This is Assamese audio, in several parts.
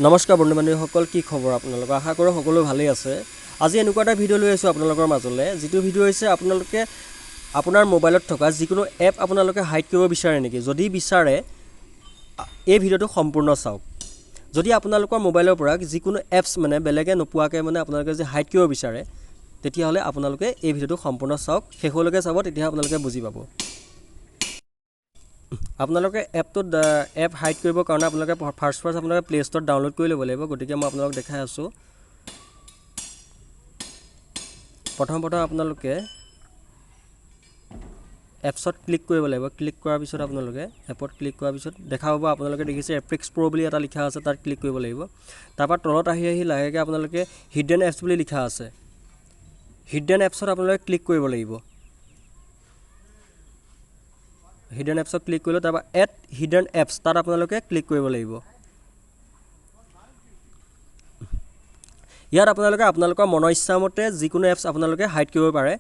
নমস্কাৰ বন্ধু বান্ধৱীসকল, কি খবৰ আপোনালোকৰ? আশা কৰোঁ সকলো ভালেই আছে। আজি এনেকুৱা এটা ভিডিঅ' লৈ আছোঁ আপোনালোকৰ মাজলৈ, যিটো ভিডিঅ' হৈছে আপোনালোকে আপোনাৰ মোবাইলত থকা যিকোনো এপ আপোনালোকে হাইড কৰিব বিচাৰে নেকি? যদি বিচাৰে এই ভিডিঅ'টো সম্পূৰ্ণ চাওক। যদি আপোনালোকৰ মোবাইলৰ পৰা যিকোনো এপছ বেলেগে নোপোৱাকৈ আপোনালোকে যদি হাইড কৰিব বিচাৰে, তেতিয়াহ'লে আপোনালোকে এই ভিডিঅ'টো সম্পূৰ্ণ চাওক, শেষলৈকে চাব, তেতিয়াহে আপোনালোকে বুজি পাব। আপোনালোকে এপ হাইড কৰিবৰ কাৰণে আপোনালোকে ফাৰ্ষ্ট আপোনালোকে প্লে ষ্ট'ৰত ডাউনলোড কৰি ল'ব লাগিব। গতিকে মই আপোনালোকক দেখাই আছোঁ। প্ৰথম আপোনালোকে এপছত ক্লিক কৰিব লাগিব। ক্লিক কৰাৰ পিছত আপোনালোকে এপত ক্লিক কৰাৰ পিছত দেখা পাব, আপোনালোকে দেখিছে এপ্ৰিক্স প্ৰ' বুলি এটা লিখা আছে, তাত ক্লিক কৰিব লাগিব। তাৰপৰা তলত আহি লাহেকৈ আপোনালোকে হিডেন এপছ বুলি লিখা আছে, হিডেন এপছত আপোনালোকে ক্লিক কৰিব লাগিব। হিডেন এপছত ক্লিক কৰিলে তাৰপৰা এড হিডেন এপছ, তাত আপোনালোকে ক্লিক কৰিব লাগিব। ইয়াত আপোনালোকে আপোনালোকৰ মনৰ ইচ্ছামতে যিকোনো এপছ আপোনালোকে হাইড কৰিব পাৰে,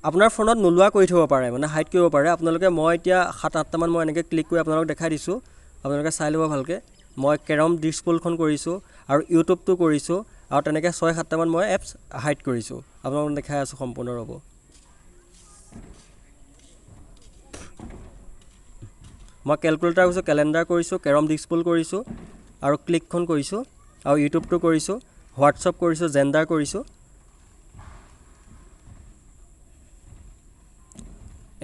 আপোনাৰ ফোনত নোলোৱা কৰি থ'ব পাৰে, হাইড কৰিব পাৰে। আপোনালোকে মই এতিয়া 7-8টামান মই এনেকৈ ক্লিক কৰি আপোনালোকক দেখাই দিছোঁ, আপোনালোকে চাই ল'ব ভালকৈ। মই কেৰম ডিস্কবলখন কৰিছোঁ আৰু ইউটিউবটো কৰিছোঁ, আৰু তেনেকৈ 6-7টামান মই এপছ হাইড কৰিছোঁ, আপোনালোকক দেখাই আছোঁ সম্পূৰ্ণ। ৰ'ব, মই কেলকুলেটাৰ কৰিছোঁ, কেলেণ্ডাৰ কৰিছোঁ, কেৰম ডিস্কবল কৰিছোঁ, আৰু ক্লিকখন কৰিছোঁ, আৰু ইউটিউবটো কৰিছোঁ, হোৱাটছআপ কৰিছোঁ, জেণ্ডাৰ কৰিছোঁ।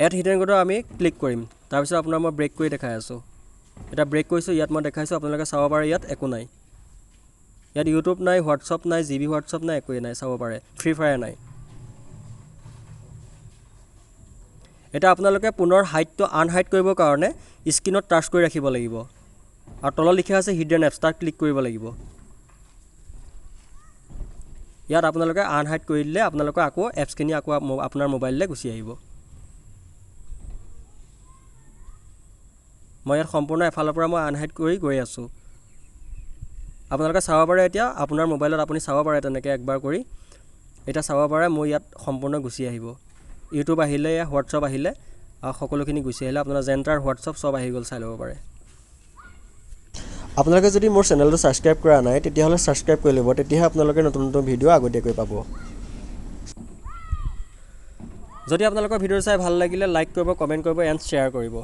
এড হিডেন কোডত আমি ক্লিক কৰিম। তাৰপিছত আপোনাৰ মই ব্ৰেক কৰি দেখাই আছোঁ। এতিয়া ব্ৰেক কৰিছোঁ, ইয়াত মই দেখাইছোঁ, আপোনালোকে চাব পাৰে। ইয়াত একো নাই, ইয়াত ইউটিউব নাই, হোৱাটছআপ নাই, জিবি হোৱাটছআপ নাই, একোৱেই নাই, চাব পাৰে। ফ্ৰী ফায়াৰ নাই। এতিয়া আপোনালোকে পুনৰ হাইডটো আনহাইড কৰিবৰ কাৰণে স্ক্ৰীনত টাচ কৰি ৰাখিব লাগিব, আৰু তলত লিখা আছে হিডেন এপছ, তাত ক্লিক কৰিব লাগিব। ইয়াত আপোনালোকে আনহাইড কৰি দিলে আপোনালোকৰ আকৌ এপছখিনি আকৌ আপোনাৰ মোবাইললৈ গুচি আহিব। মই ইয়াত সম্পূৰ্ণ এফালৰ পৰা মই আনহাইড কৰি গৈ আছোঁ। আপোনালোকে চাব পাৰে, এতিয়া আপোনাৰ মোবাইলত আপুনি চাব পাৰে তেনেকৈ একবাৰ কৰি। এতিয়া চাব পাৰে মোৰ ইয়াত সম্পূৰ্ণ গুচি আহিব। ইউটিউব আহিলে, হোৱাটছআপ আহিলে, আৰু সকলোখিনি গুচি আহিলে। আপোনাৰ জেণ্ডাৰ, হোৱাটছআপ চব আহি গ'ল, চাই ল'ব পাৰে। আপোনালোকে যদি মোৰ চেনেলটো ছাবস্ক্ৰাইব কৰা নাই, তেতিয়াহ'লে ছাবস্ক্ৰাইব কৰি ল'ব, তেতিয়াহে আপোনালোকে নতুন নতুন ভিডিঅ' আগতীয়াকৈ পাব। যদি আপোনালোকৰ ভিডিঅ' চাই ভাল লাগিলে লাইক কৰিব, কমেণ্ট কৰিব, এণ্ড শ্বেয়াৰ কৰিব।